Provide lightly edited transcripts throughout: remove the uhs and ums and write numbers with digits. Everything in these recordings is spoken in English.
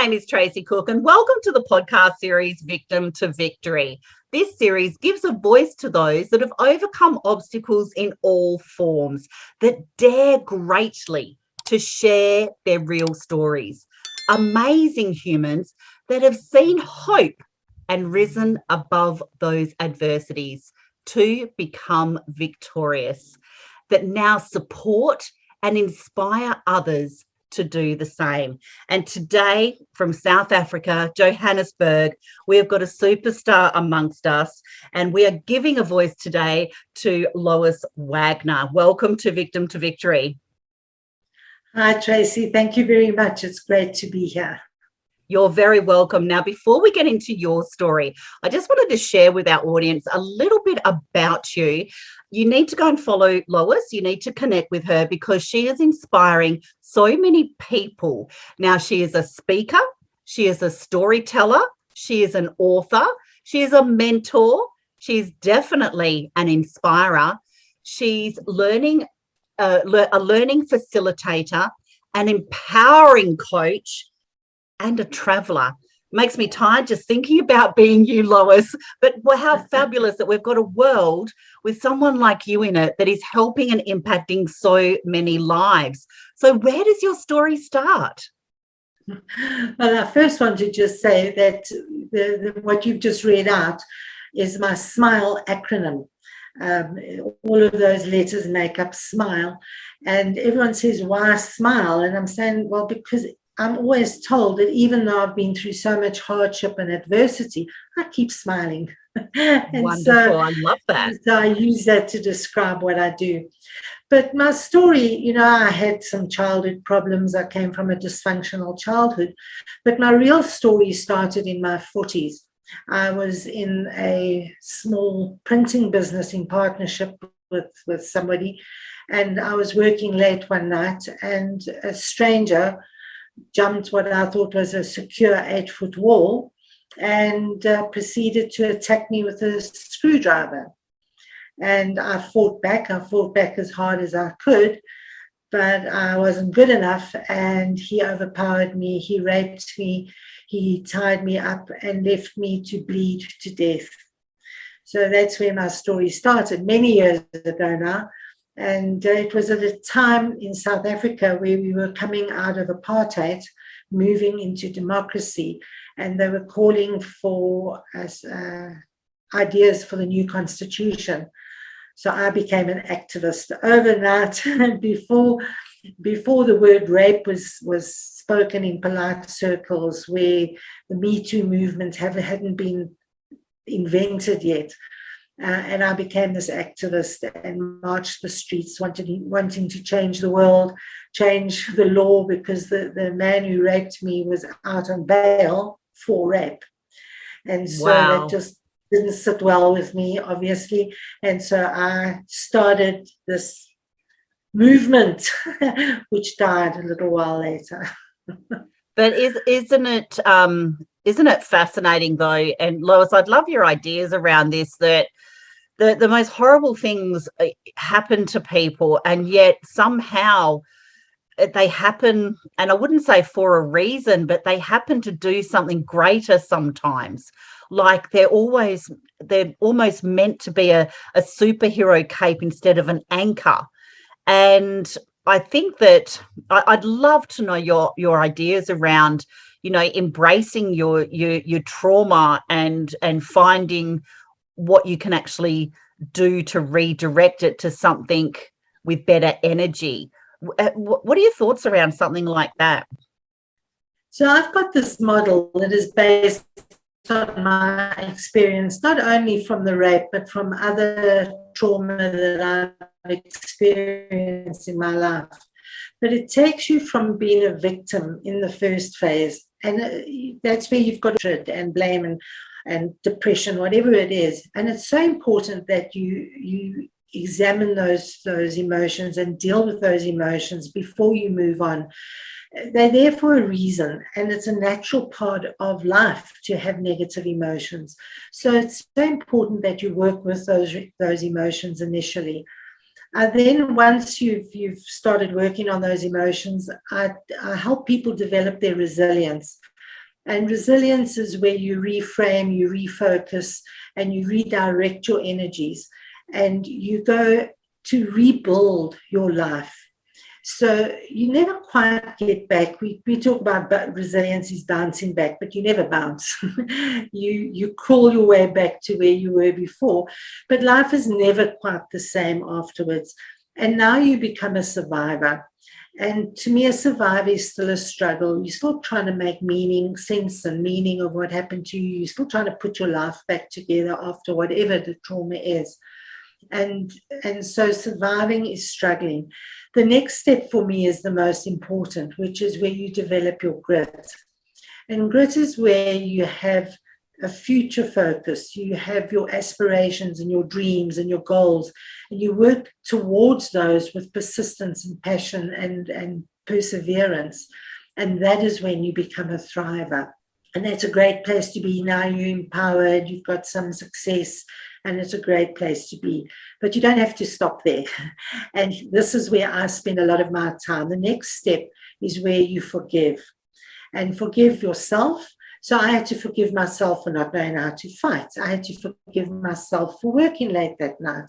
name is Tracey Cook, and welcome to the podcast series Victim to Victory. This series gives a voice to those that have overcome obstacles in all forms, that dare greatly to share their real stories. Amazing humans that have seen hope and risen above those adversities to become victorious, that now support and inspire others to do the same. And today, from South Africa, Johannesburg, we have got a superstar amongst us, and we are giving a voice today to Lois Wagner. Welcome to Victim to Victory. Hi, Tracey. Thank you very much. It's great to be here. You're very welcome. Now, before we get into your story, I just wanted to share with our audience a little bit about you. You need to go and follow Lois. You need to connect with her because she is inspiring so many people. Now, she is a speaker. She is a storyteller. She is an author. She is a mentor. She's definitely an inspirer. She's a learning facilitator, an empowering coach, and a traveler. Makes me tired just thinking about being you, Lois. But how fabulous that we've got a world with someone like you in it that is helping and impacting so many lives. So where does your story start? Well, I first want to just say that what you've just read out is my SMILE acronym. All of those letters make up SMILE. And everyone says, why smile? And I'm saying, well, because I'm always told that even though I've been through so much hardship and adversity, I keep smiling. Wonderful. I love that. So I use that to describe what I do. But my story, I had some childhood problems. I came from a dysfunctional childhood. But my real story started in my 40s. I was in a small printing business in partnership with somebody. And I was working late one night, and a stranger jumped what I thought was a secure 8-foot wall and proceeded to attack me with a screwdriver. And I fought back as hard as I could, but I wasn't good enough, and he overpowered me, he raped me, he tied me up and left me to bleed to death. So that's where my story started many years ago now. And it was at a time in South Africa where we were coming out of apartheid, moving into democracy, and they were calling for us ideas for the new constitution. So I became an activist overnight. before the word rape was spoken in polite circles, where the Me Too movement hadn't been invented yet. And I became this activist and marched the streets wanting to change the world, change the law, because the man who raped me was out on bail for rape. And so that just didn't sit well with me, obviously. And so I started this movement, which died a little while later. But isn't it fascinating though? And Lois, I'd love your ideas around this, that the most horrible things happen to people, and yet somehow they happen, and I wouldn't say for a reason, but they happen to do something greater sometimes. Like they're almost meant to be a superhero cape instead of an anchor. And I think that I'd love to know your ideas around, embracing your trauma and finding what you can actually do to redirect it to something with better energy. What are your thoughts around something like that? So I've got this model that is based on my experience, not only from the rape, but from other trauma that I've experienced in my life. But it takes you from being a victim in the first phase, and that's where you've got dread and blame and depression, whatever it is. And it's so important that you examine those emotions and deal with those emotions before you move on. They're there for a reason, and it's a natural part of life to have negative emotions. So it's so important that you work with those emotions initially. Then once you've started working on those emotions, I help people develop their resilience. And resilience is where you reframe, you refocus, and you redirect your energies, and you go to rebuild your life. So you never quite get back. We talk about resilience is bouncing back, but you never bounce. you crawl your way back to where you were before, but life is never quite the same afterwards. And now you become a survivor. And to me, a survivor is still a struggle. You're still trying to make sense and meaning of what happened to you. You're still trying to put your life back together after whatever the trauma is. And so surviving is struggling. The next step for me is the most important, which is where you develop your grit. And grit is where you have a future focus. You have your aspirations and your dreams and your goals, and you work towards those with persistence and passion and perseverance. And that is when you become a thriver. And that's a great place to be. Now you're empowered, you've got some success, and it's a great place to be. But you don't have to stop there. And this is where I spend a lot of my time. The next step is where you forgive. And forgive yourself. So I had to forgive myself for not knowing how to fight. I had to forgive myself for working late that night.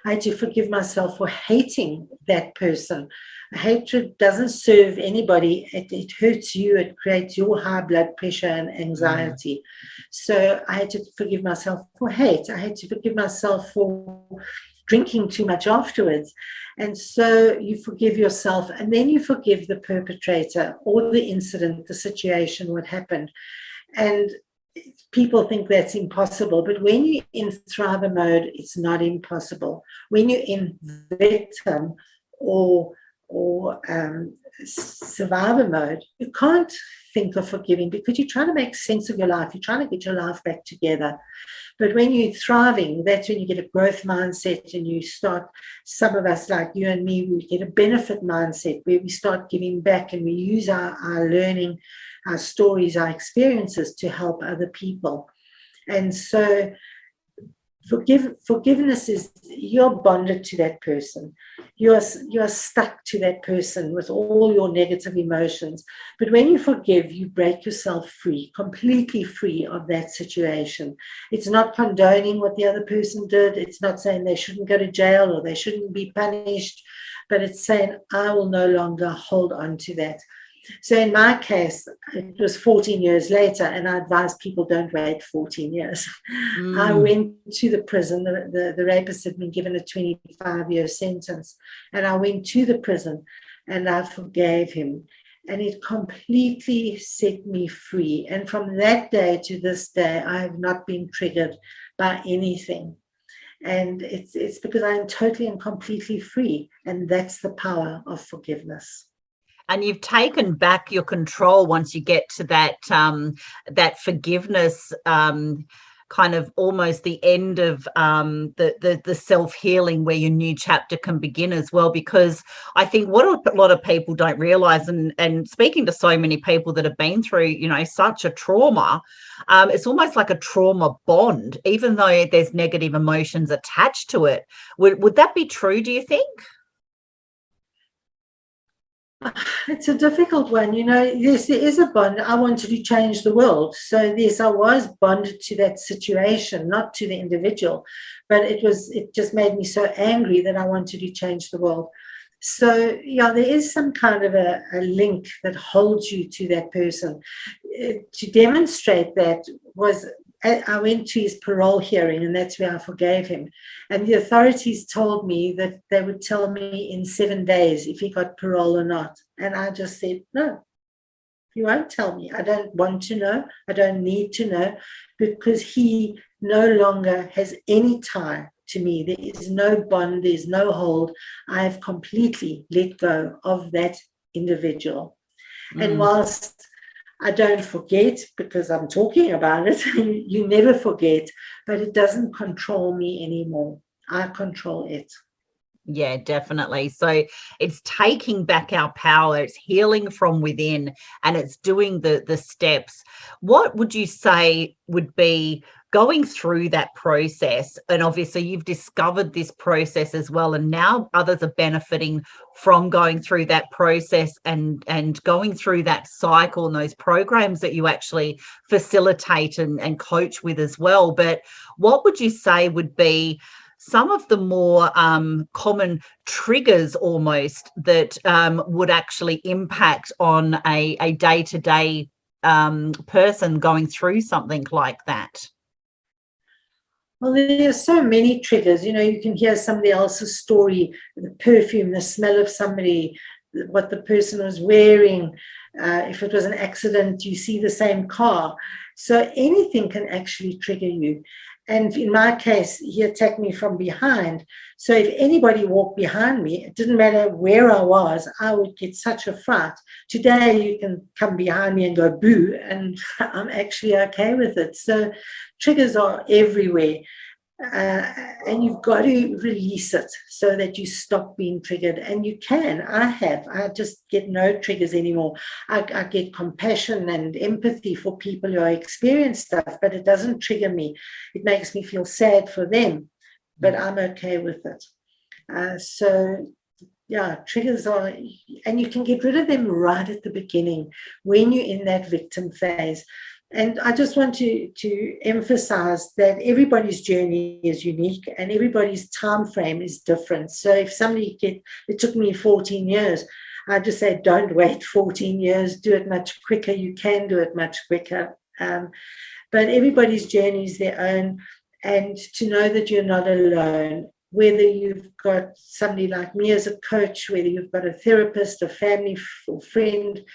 I had to forgive myself for hating that person. Hatred doesn't serve anybody. It hurts you. It creates your high blood pressure and anxiety. So I had to forgive myself for hate. I had to forgive myself for drinking too much afterwards. And so you forgive yourself, and then you forgive the perpetrator or the incident, the situation, what happened. And people think that's impossible, but when you're in thriver mode, it's not impossible. When you're in victim or survivor mode, you can't think of forgiving because you're trying to make sense of your life. You're trying to get your life back together. But when you're thriving, that's when you get a growth mindset, and you start, some of us like you and me, we get a benefit mindset where we start giving back, and we use our learning, our stories, our experiences to help other people. And so forgiveness is, you're bonded to that person. You are stuck to that person with all your negative emotions. But when you forgive, you break yourself free, completely free of that situation. It's not condoning what the other person did. It's not saying they shouldn't go to jail or they shouldn't be punished, but it's saying, I will no longer hold on to that. So in my case, it was 14 years later, and I advise people don't wait 14 years. I went to the prison. The rapist had been given a 25-year sentence, and I went to the prison, and I forgave him. And it completely set me free. And from that day to this day, I have not been triggered by anything. And it's because I am totally and completely free. And that's the power of forgiveness. And you've taken back your control once you get to that that forgiveness, kind of almost the end of the self-healing, where your new chapter can begin as well. Because I think what a lot of people don't realize, and speaking to so many people that have been through, such a trauma, it's almost like a trauma bond, even though there's negative emotions attached to it. Would that be true, do you think? It's a difficult one. Yes, there is a bond. I wanted to change the world. So yes, I was bonded to that situation, not to the individual, but it just made me so angry that I wanted to change the world. So yeah, there is some kind of a link that holds you to that person. To demonstrate that was, I went to his parole hearing, and that's where I forgave him. And the authorities told me that they would tell me in 7 days if he got parole or not. And I just said, no, you won't tell me. I don't want to know. I don't need to know, because he no longer has any tie to me. There is no bond. There's no hold. I have completely let go of that individual. And whilst I don't forget, because I'm talking about it, you never forget, but it doesn't control me anymore. I control it. Yeah, definitely. So it's taking back our power, it's healing from within, and it's doing the steps. What would you say would be going through that process? And obviously you've discovered this process as well, and now others are benefiting from going through that process and going through that cycle and those programs that you actually facilitate and coach with as well. But what would you say would be some of the more common triggers almost that would actually impact on a day-to-day person going through something like that? Well, there's so many triggers. You can hear somebody else's story, the perfume, the smell of somebody, what the person was wearing. If it was an accident, you see the same car. So anything can actually trigger you. And in my case, he attacked me from behind. So if anybody walked behind me, it didn't matter where I was, I would get such a fright. Today, you can come behind me and go boo, and I'm actually okay with it. So triggers are everywhere. And you've got to release it so that you stop being triggered. And you can. I just get no triggers anymore. I get compassion and empathy for people who experience stuff, but it doesn't trigger me. It makes me feel sad for them, but I'm okay with it. So yeah, triggers are, and you can get rid of them right at the beginning when you're in that victim phase. And I just want to emphasize that everybody's journey is unique and everybody's time frame is different. So if it took me 14 years, I just say, don't wait 14 years, do it much quicker. You can do it much quicker. But everybody's journey is their own. And to know that you're not alone, whether you've got somebody like me as a coach, whether you've got a therapist, a family or friend,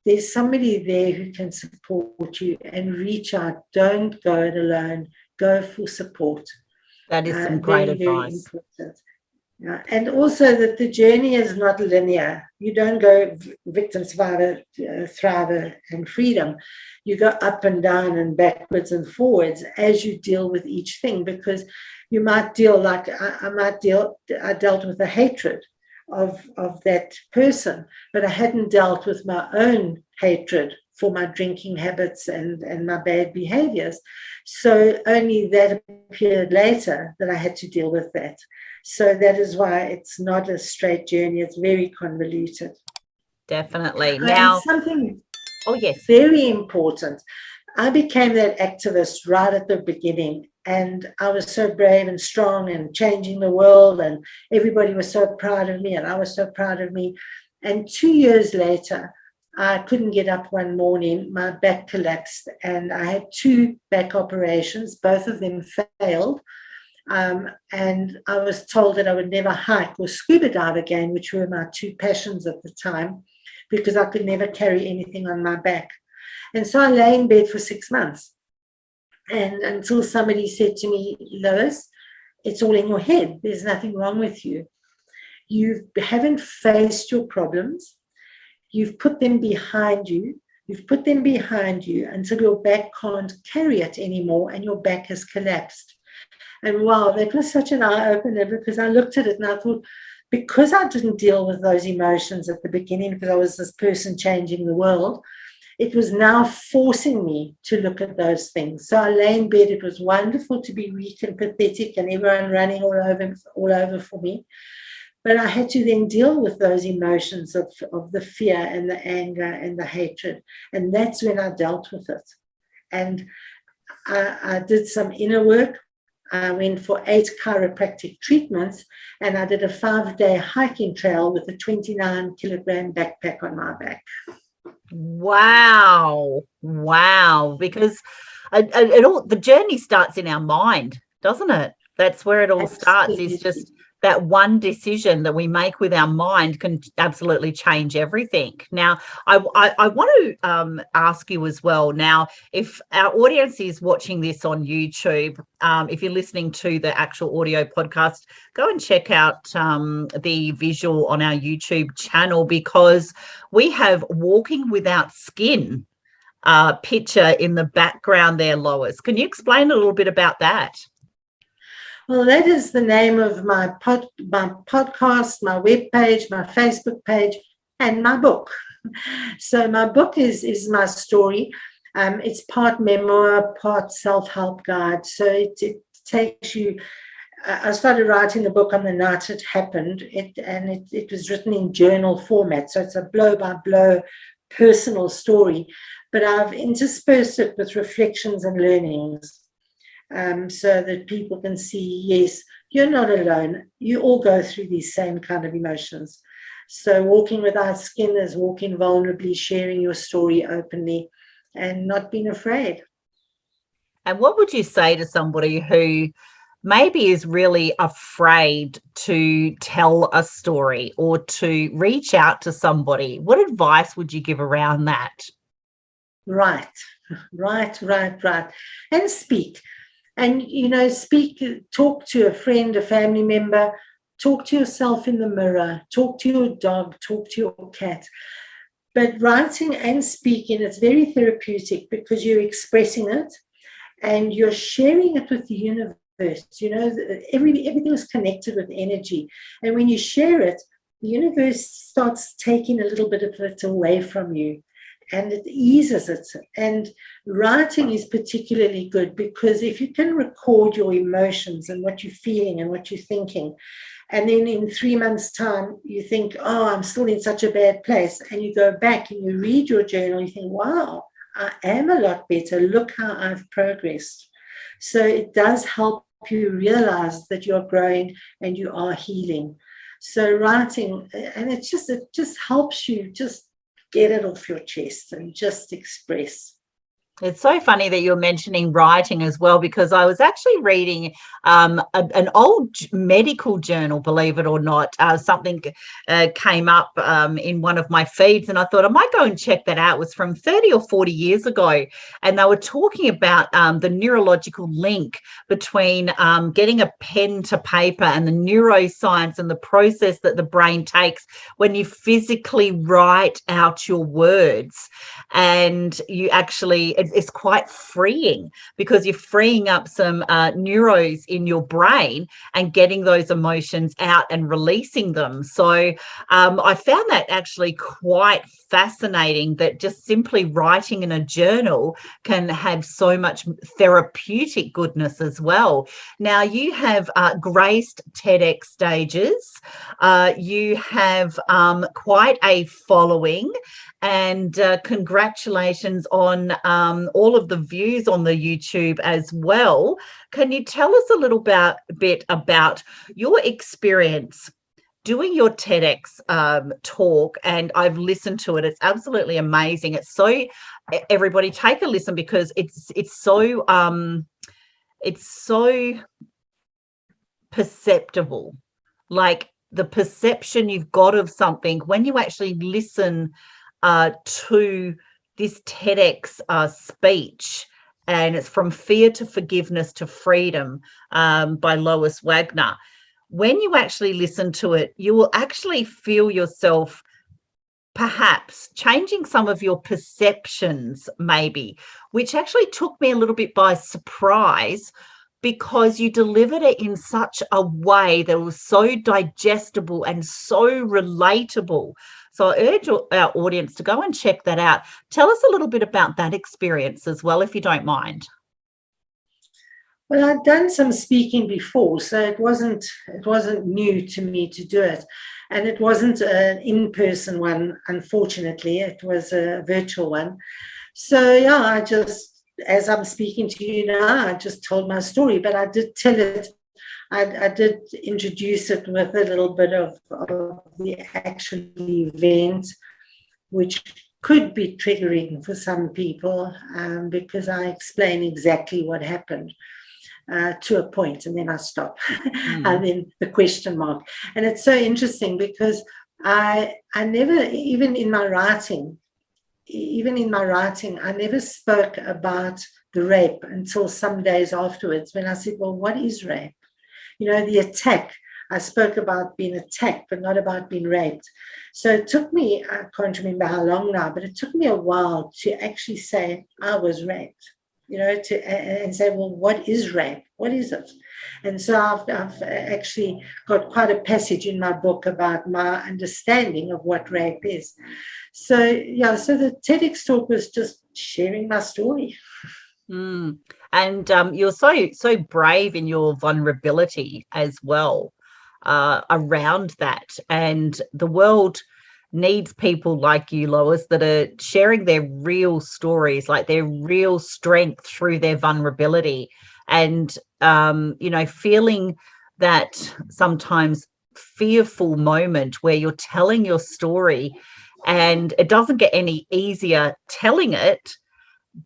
there's somebody there who can support you, and reach out. Don't go it alone. Go for support. That is some great advice. Very important. And also that the journey is not linear. You don't go victim, survivor, thriver, and freedom. You go up and down and backwards and forwards as you deal with each thing, because you might deal like I dealt with the hatred of that person, but I hadn't dealt with my own hatred for my drinking habits and my bad behaviors. So only that appeared later that I had to deal with that. So that is why it's not a straight journey. It's very convoluted. Definitely. Now, something yes, very important. I became that activist right at the beginning, and I was so brave and strong and changing the world, and everybody was so proud of me, and I was so proud of me. And 2 years later, I couldn't get up one morning. My back collapsed, and I had 2 back operations. Both of them failed. And I was told that I would never hike or scuba dive again, which were my 2 passions at the time, because I could never carry anything on my back. And so I lay in bed for 6 months. And until somebody said to me, Lois, it's all in your head. There's nothing wrong with you. You haven't faced your problems. You've put them behind you. You've put them behind you until your back can't carry it anymore and your back has collapsed. And wow, that was such an eye-opener, because I looked at it and I thought, because I didn't deal with those emotions at the beginning, because I was this person changing the world, it was now forcing me to look at those things. So I lay in bed. It was wonderful to be weak and pathetic and everyone running all over for me. But I had to then deal with those emotions of the fear and the anger and the hatred. And that's when I dealt with it. And I did some inner work. I went for 8 chiropractic treatments, and I did a 5-day hiking trail with a 29-kilogram backpack on my back. Wow. Because the journey starts in our mind, doesn't it? That's where it all starts, is just that one decision that we make with our mind can absolutely change everything. Now, I want to ask you as well. Now, if our audience is watching this on YouTube, if you're listening to the actual audio podcast, go and check out the visual on our YouTube channel, because we have Walking Without Skin picture in the background there, Lois. Can you explain a little bit about that? Well, that is the name of my podcast, my webpage, my Facebook page, and my book. So my book is my story. It's part memoir, part self-help guide. So it takes you. I started writing the book on the night it happened, it was written in journal format. So it's a blow-by-blow personal story, but I've interspersed it with reflections and learnings. So that people can see, yes, you're not alone. You all go through these same kind of emotions. So walking without skin is walking vulnerably, sharing your story openly, and not being afraid. And what would you say to somebody who maybe is really afraid to tell a story or to reach out to somebody? What advice would you give around that? Right. And speak. And, speak, talk to a friend, a family member, talk to yourself in the mirror, talk to your dog, talk to your cat. But writing and speaking, it's very therapeutic because you're expressing it and you're sharing it with the universe. Everything is connected with energy. And when you share it, the universe starts taking a little bit of it away from you. And it eases it. And writing is particularly good because if you can record your emotions and what you're feeling and what you're thinking, and then in 3 months' time, you think, oh, I'm still in such a bad place. And you go back and you read your journal, you think, wow, I am a lot better. Look how I've progressed. So it does help you realize that you're growing and you are healing. So writing, and it just helps you just get it off your chest and just express. It's so funny that you're mentioning writing as well, because I was actually reading an old medical journal, believe it or not. Something came up in one of my feeds, and I thought I might go and check that out. It was from 30 or 40 years ago, and they were talking about the neurological link between getting a pen to paper and the neuroscience and the process that the brain takes when you physically write out your words. And you actually, it's quite freeing because you're freeing up some neurons in your brain and getting those emotions out and releasing them. So I found that actually quite fascinating, that just simply writing in a journal can have so much therapeutic goodness as well. Now, you have graced TEDx stages. You have quite a following, and congratulations on all of the views on the YouTube as well. Can you tell us a little bit about your experience doing your TEDx talk? And I've listened to it. It's absolutely amazing. It's so, everybody take a listen, because it's so perceptible. Like the perception you've got of something when you actually listen to this TEDx speech, and it's From Fear to Forgiveness to Freedom by Lois Wagner. When you actually listen to it, you will actually feel yourself perhaps changing some of your perceptions, maybe, which actually took me a little bit by surprise, because you delivered it in such a way that was so digestible and so relatable. So I urge our audience to go and check that out. Tell us a little bit about that experience as well, if you don't mind. Well, I'd done some speaking before, so it wasn't new to me to do it. And it wasn't an in-person one, unfortunately. It was a virtual one. So, yeah, I just, as I'm speaking to you now, I just told my story, but I did tell it. I did introduce it with a little bit of the actual event, which could be triggering for some people, because I explain exactly what happened to a point, and then I stop, and then the question mark. And it's so interesting because I never, even in my writing, I never spoke about the rape until some days afterwards, when I said, well, what is rape? The attack. I spoke about being attacked, but not about being raped. So it took me, I can't remember how long now, but it took me a while to actually say I was raped. and say, well, what is rape? What is it? And so I've actually got quite a passage in my book about my understanding of what rape is. So the TEDx talk was just sharing my story. And you're so brave in your vulnerability as well around that. And the world needs people like you, Lois, that are sharing their real stories, like their real strength through their vulnerability. And, feeling that sometimes fearful moment where you're telling your story and it doesn't get any easier telling it,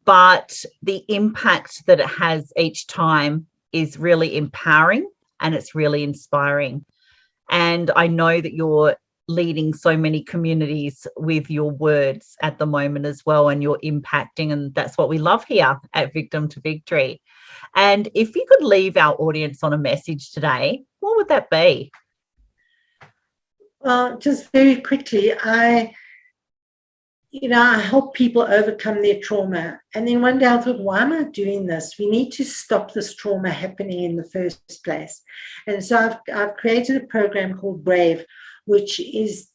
but the impact that it has each time is really empowering and it's really inspiring. And I know that you're leading so many communities with your words at the moment as well, and you're impacting, and that's what we love here at Victim to Victory. And if you could leave our audience on a message today, what would that be? Well, just very quickly, I help people overcome their trauma. And then one day I thought, why am I doing this? We need to stop this trauma happening in the first place. And so I've created a program called Brave, which is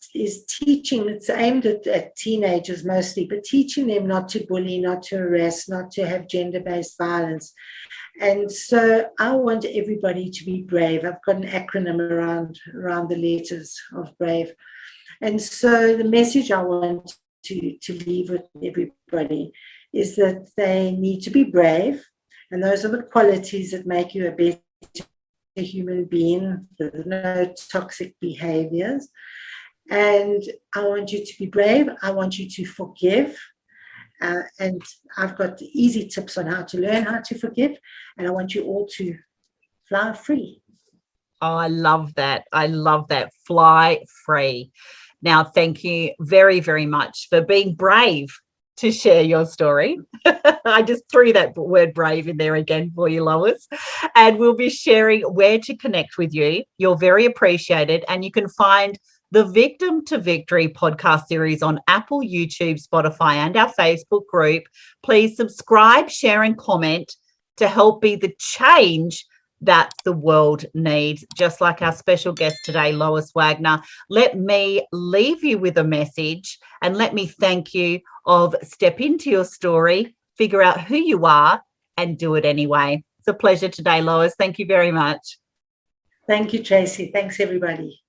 teaching, it's aimed at teenagers mostly, but teaching them not to bully, not to harass, not to have gender-based violence. And so I want everybody to be brave. I've got an acronym around the letters of Brave. And so the message I want to leave with everybody is that they need to be brave, and those are the qualities that make you a better human being. There's no toxic behaviors. And I want you to be brave. I want you to forgive. And I've got easy tips on how to learn how to forgive. And I want you all to fly free. Oh, I love that. I love that. Fly free. Now, thank you very, very much for being brave to share your story. I just threw that word brave in there again for you, Lois. And we'll be sharing where to connect with you. You're very appreciated. And you can find the Victim to Victory podcast series on Apple, YouTube, Spotify, and our Facebook group. Please subscribe, share, and comment to help be the change that the world needs, just like our special guest today, Lois Wagner. Let me leave you with a message and let me thank you of step into your story, figure out who you are, and do it anyway. It's a pleasure today, Lois. Thank you very much. Thank you, Tracey. Thanks, everybody.